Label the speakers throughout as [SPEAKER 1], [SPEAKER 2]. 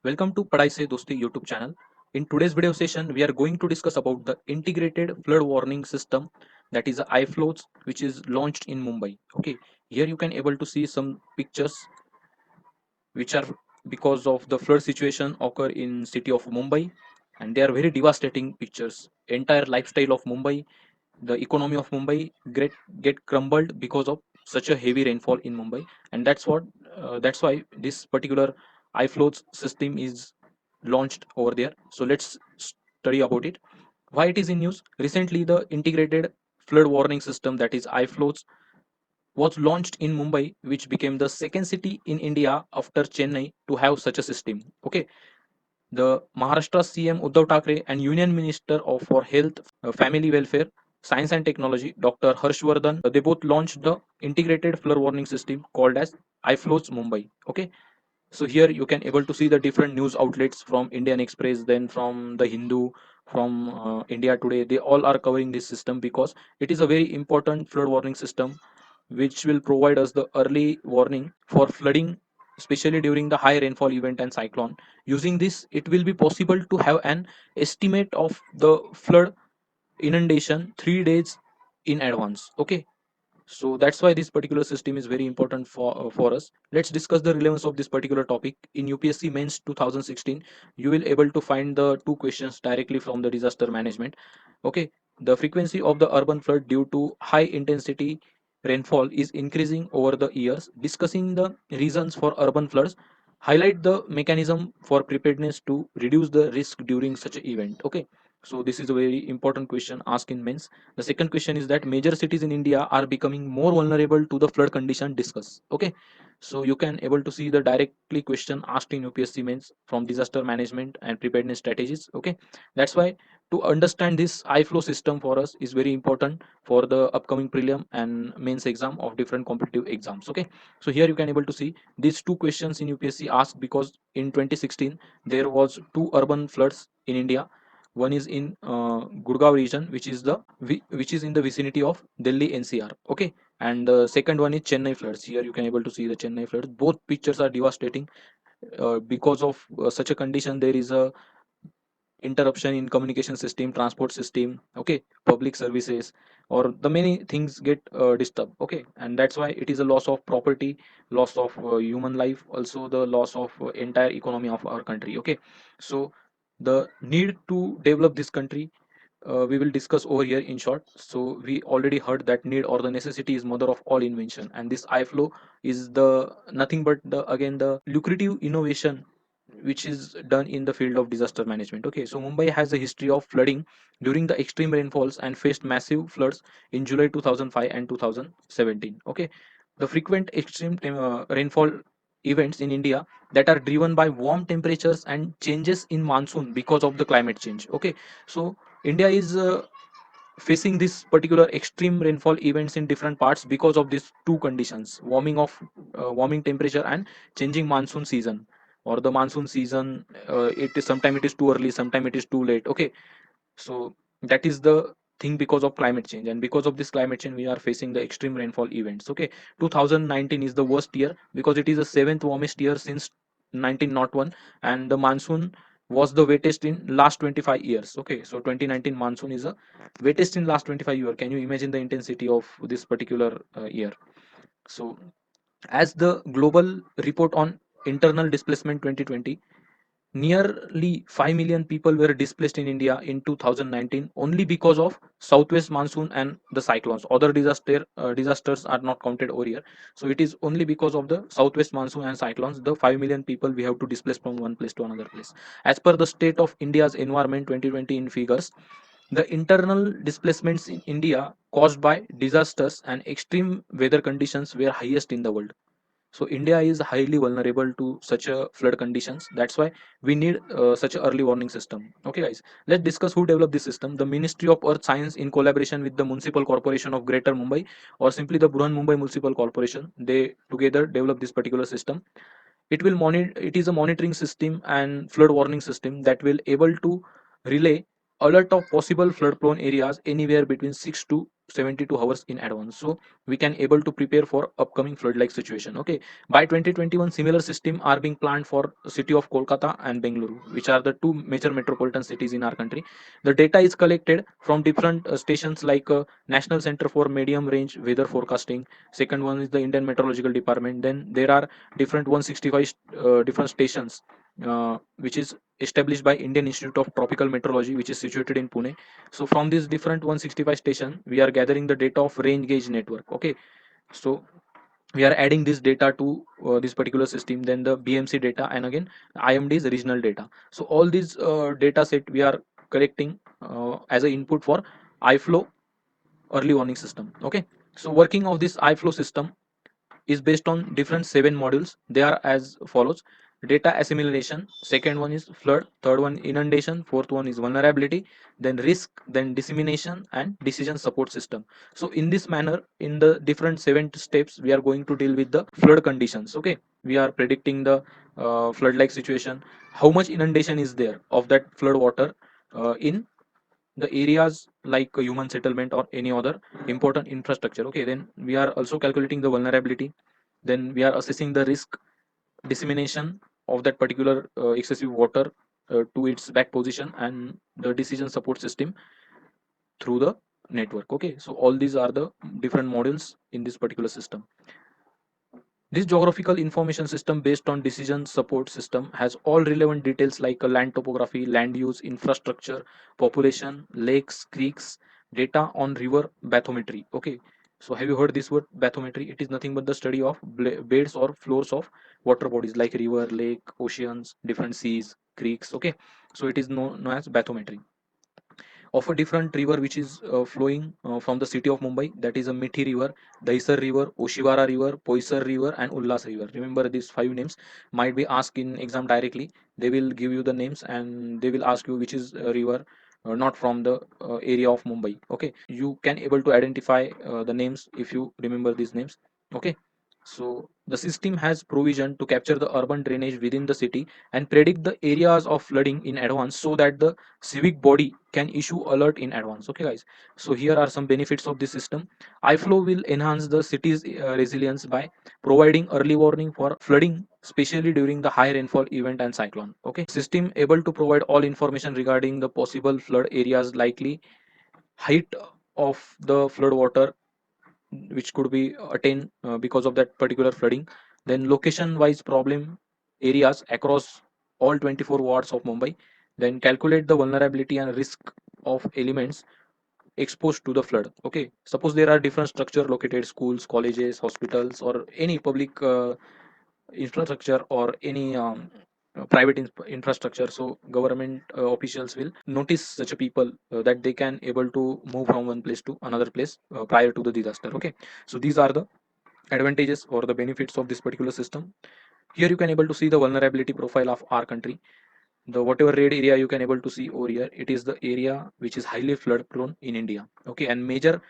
[SPEAKER 1] Welcome to Padai Se Dosti YouTube channel. In today's video session, we are going to discuss about the integrated flood warning system, that is IFLOWS, which is launched in Mumbai. Okay, here you can able to see some pictures which are because of the flood situation occur in city of Mumbai, and they are very devastating pictures. Entire lifestyle of Mumbai, the economy of Mumbai get crumbled because of such a heavy rainfall in Mumbai, and that's why this particular iFlows system is launched over there. So let's study about it. Why it is in news? Recently, the integrated flood warning system, that is iFlows, was launched in Mumbai, which became the second city in India after Chennai to have such a system. Okay, the Maharashtra CM Uddhav Thackeray and Union Minister for Health, Family Welfare, Science and Technology, Dr. Harshvardhan, they both launched the integrated flood warning system called as iFlows Mumbai. Okay, so here you can able to see the different news outlets from Indian Express, then from the Hindu, from India Today. They all are covering this system because it is a very important flood warning system which will provide us the early warning for flooding, especially during the high rainfall event and cyclone. Using this, it will be possible to have an estimate of the flood inundation 3 days in advance. Okay, so that's why this particular system is very important for us. Let's discuss the relevance of this particular topic. In UPSC Mains 2016, you will able to find the two questions directly from the disaster management. Okay, the frequency of the urban flood due to high intensity rainfall is increasing over the years. Discussing the reasons for urban floods, highlight the mechanism for preparedness to reduce the risk during such an event. Okay, so this is a very important question asked in mains. The second question is that major cities in India are becoming more vulnerable to the flood condition discussed. Okay, so you can able to see the directly question asked in UPSC mains from disaster management and preparedness strategies. Okay, that's why to understand this iFlow system for us is very important for the upcoming prelim and mains exam of different competitive exams. Okay, so here you can able to see these two questions in UPSC asked because in 2016 there was two urban floods in India. One is in Gurgaon region, which is in the vicinity of Delhi NCR. Okay, and the second one is Chennai floods. Here you can able to see the Chennai floods. Both pictures are devastating. Because of such a condition, there is a interruption in communication system, transport system. Okay, public services, or the many things get disturbed. Okay, and that's why it is a loss of property, loss of human life, also the loss of entire economy of our country. Okay, so the need to develop this country, we will discuss over here in short. So we already heard that need or the necessity is mother of all invention, and this iflow is the nothing but the again the lucrative innovation which is done in the field of disaster management. Okay, so Mumbai has a history of flooding during the extreme rainfalls and faced massive floods in July 2005 and 2017. Okay, the frequent extreme rainfall events in India that are driven by warm temperatures and changes in monsoon because of the climate change. Okay, so India is facing this particular extreme rainfall events in different parts because of these two conditions: warming temperature and changing monsoon season, or the monsoon season. It is sometime it is too early, sometime it is too late. Okay, so that is the thing because of climate change, and because of this climate change we are facing the extreme rainfall events. Okay, 2019 is the worst year because it is the seventh warmest year since 1901, and the monsoon was the wettest in last 25 years. Okay, so 2019 monsoon is a wettest in last 25 years. Can you imagine the intensity of this particular year? So as the global report on internal displacement 2020, nearly 5 million people were displaced in India in 2019 only because of southwest monsoon and the cyclones. Other disasters are not counted over here. So it is only because of the southwest monsoon and cyclones the 5 million people we have to displace from one place to another place. As per the state of India's environment 2020 in figures, the internal displacements in India caused by disasters and extreme weather conditions were highest in the world. So India is highly vulnerable to such a flood conditions. That's why we need such a early warning system. Okay guys, let's discuss who developed this system. The Ministry of Earth Science in collaboration with the Municipal Corporation of Greater Mumbai, or simply the Bruhan Mumbai Municipal Corporation, they together develop this particular system. It is a monitoring system and flood warning system that will able to relay alert of possible flood prone areas anywhere between 6 to 72 hours in advance, so we can able to prepare for upcoming flood like situation. Okay, by 2021 similar system are being planned for city of Kolkata and Bengaluru, which are the two major metropolitan cities in our country. The data is collected from different stations like National Center for Medium Range Weather Forecasting. Second one is the Indian Meteorological Department. Then there are different 165 different stations which is established by Indian Institute of Tropical Meteorology, which is situated in Pune. So from these different 165 station, we are gathering the data of range gauge network. Okay, so we are adding this data to this particular system, then the BMC data, and again IMD's regional data. So all these data set we are collecting as an input for IFLOW early warning system. Okay, so working of this IFLOW system is based on different 7 modules. They are as follows: data assimilation, second one is flood, third one inundation, fourth one is vulnerability, then risk, then dissemination, and decision support system. So in this manner, in the different 7 steps, we are going to deal with the flood conditions. Okay, we are predicting the flood like situation, how much inundation is there of that flood water in the areas like a human settlement or any other important infrastructure. Okay, then we are also calculating the vulnerability, then we are assessing the risk, dissemination of that particular excessive water to its back position, and the decision support system through the network. Okay, so all these are the different modules in this particular system. This geographical information system based on decision support system has all relevant details like land topography, land use, infrastructure, population, lakes, creeks, data on river bathymetry. Okay, so have you heard this word bathymetry? It is nothing but the study of beds or floors of water bodies like river, lake, oceans, different seas, creeks. Okay, so it is known as bathymetry of a different river which is flowing from the city of Mumbai. That is a Mithi River, Daisar River, Oshiwara River, Poisar River, and Ullas River. Remember these 5 names. Might be asked in exam directly. They will give you the names and they will ask you which is a river. Not from the area of Mumbai. Okay, you can able to identify the names if you remember these names. Okay, so the system has provision to capture the urban drainage within the city and predict the areas of flooding in advance so that the civic body can issue alert in advance. Okay guys, so here are some benefits of this system. IFLOW will enhance the city's resilience by providing early warning for flooding, especially during the high rainfall event and cyclone. Okay, system able to provide all information regarding the possible flood areas, likely height of the flood water which could be attained because of that particular flooding, then location wise problem areas across all 24 wards of Mumbai, then calculate the vulnerability and risk of elements exposed to the flood. Okay, suppose there are different structure located, schools, colleges, hospitals, or any public infrastructure, or any private infrastructure. So government officials will notice such a people that they can able to move from one place to another place prior to the disaster. Okay, so these are the advantages or the benefits of this particular system. Here you can able to see the vulnerability profile of our country. The whatever red area you can able to see over here, it is the area which is highly flood prone in India. Okay, and major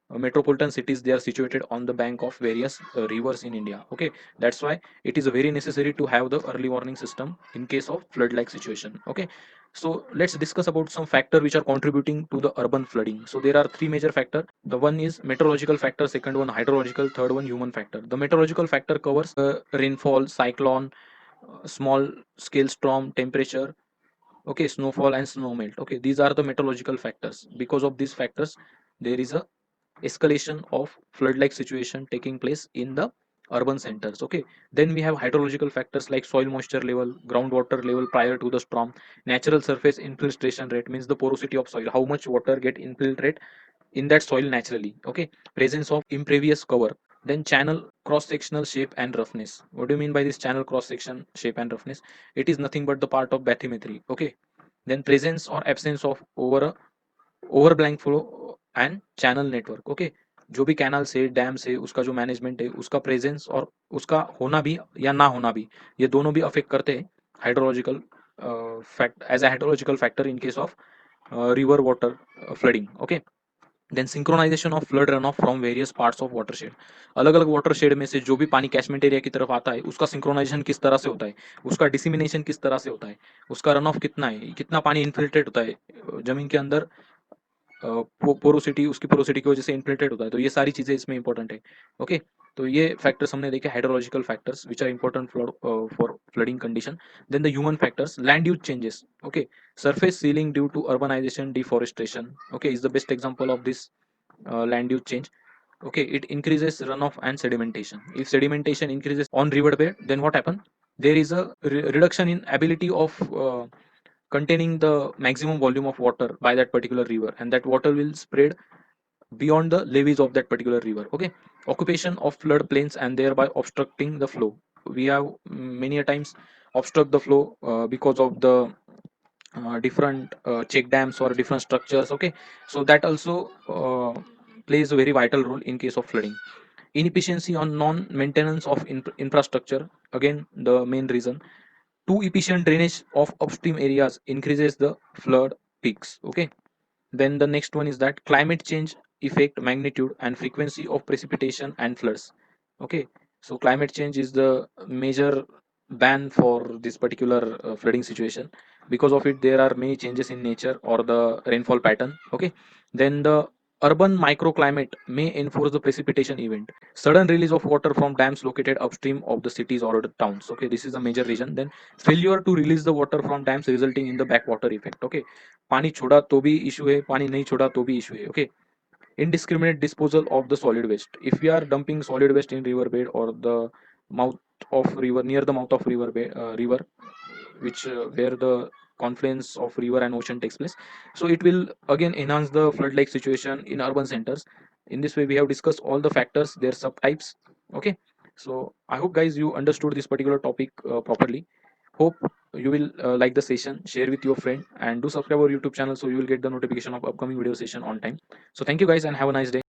[SPEAKER 1] metropolitan cities, they are situated on the bank of various rivers in India. Okay, that's why it is very necessary to have the early warning system in case of flood like situation. Okay, so let's discuss about some factor which are contributing to the urban flooding. So there are 3 major factor. The one is meteorological factor, second one hydrological, third one human factor. The meteorological factor covers rainfall, cyclone, small scale storm, temperature, okay, snowfall and snow melt. Okay, these are the meteorological factors. Because of these factors, there is a escalation of flood like situation taking place in the urban centers. Okay, then we have hydrological factors like soil moisture level, groundwater level prior to the storm, natural surface infiltration rate, means the porosity of soil, how much water get infiltrate in that soil naturally. Okay, presence of impervious cover, then channel cross sectional shape and roughness. What do you mean by this channel cross section shape and roughness? It is nothing but the part of bathymetry. Okay, then presence or absence of over blank flow and channel network. Okay, जो भी canal से dam से उसका जो management है, उसका presence और उसका होना भी या ना होना भी, ये दोनों भी अफेक्ट करते हैं hydrological fact as a hydrological factor in case of river water flooding. Okay, then synchronisation of flood run off from various parts of watershed. अलग अलग वाटरशेड में से जो भी पानी कैचमेंट एरिया की तरफ आता है, उसका सिंक्रोनाइजेशन किस तरह से होता है, उसका डिसिमिनेशन किस तरह से होता है, उसका रन ऑफ कितना है, कितना पानी इन्फिल्ट्रेट होता है जमीन के अंदर पोरोसिटी, उसकी पोरोसिटी की वजह से इन्फ्लेटेड होता है, तो ये सारी चीजें इसमें इंपॉर्टेंट है। ओके, तो ये फैक्टर्स हमने देखे, hydrological factors which are important for flooding condition. Then the human factors, land use changes, okay, surface sealing due to urbanization, deforestation, okay, is the best example of this land use change. Okay, it increases runoff and sedimentation. If sedimentation increases on riverbed, then what happen? There is a reduction in ability of containing the maximum volume of water by that particular river, and that water will spread beyond the levees of that particular river. Okay, occupation of flood plains and thereby obstructing the flow. We have many a times obstruct the flow because of the different check dams or different structures. Okay, so that also plays a very vital role in case of flooding. Inefficiency on non maintenance of infrastructure, again the main reason. Too efficient drainage of upstream areas increases the flood peaks. Okay, then the next one is that climate change effect, magnitude and frequency of precipitation and floods. Okay, so climate change is the major ban for this particular flooding situation. Because of it, there are many changes in nature or the rainfall pattern. Okay, then the urban microclimate may enforce the precipitation event. Sudden release of water from dams located upstream of the cities or the towns. Okay, this is a major reason. Then failure to release the water from dams resulting in the backwater effect. Okay, पानी छोड़ा तो भी issue है, पानी नहीं छोड़ा तो भी इशू है. Okay, indiscriminate disposal of the solid waste. If we are dumping solid waste in river bed or the mouth of river, near the mouth of river bed, river which where the confluence of river and ocean takes place, so it will again enhance the flood like situation in urban centers. In this way we have discussed all the factors, their subtypes. Okay, so I hope guys you understood this particular topic properly. Hope you will like the session, share with your friend and do subscribe our YouTube channel so you will get the notification of upcoming video session on time. So thank you guys and have a nice day.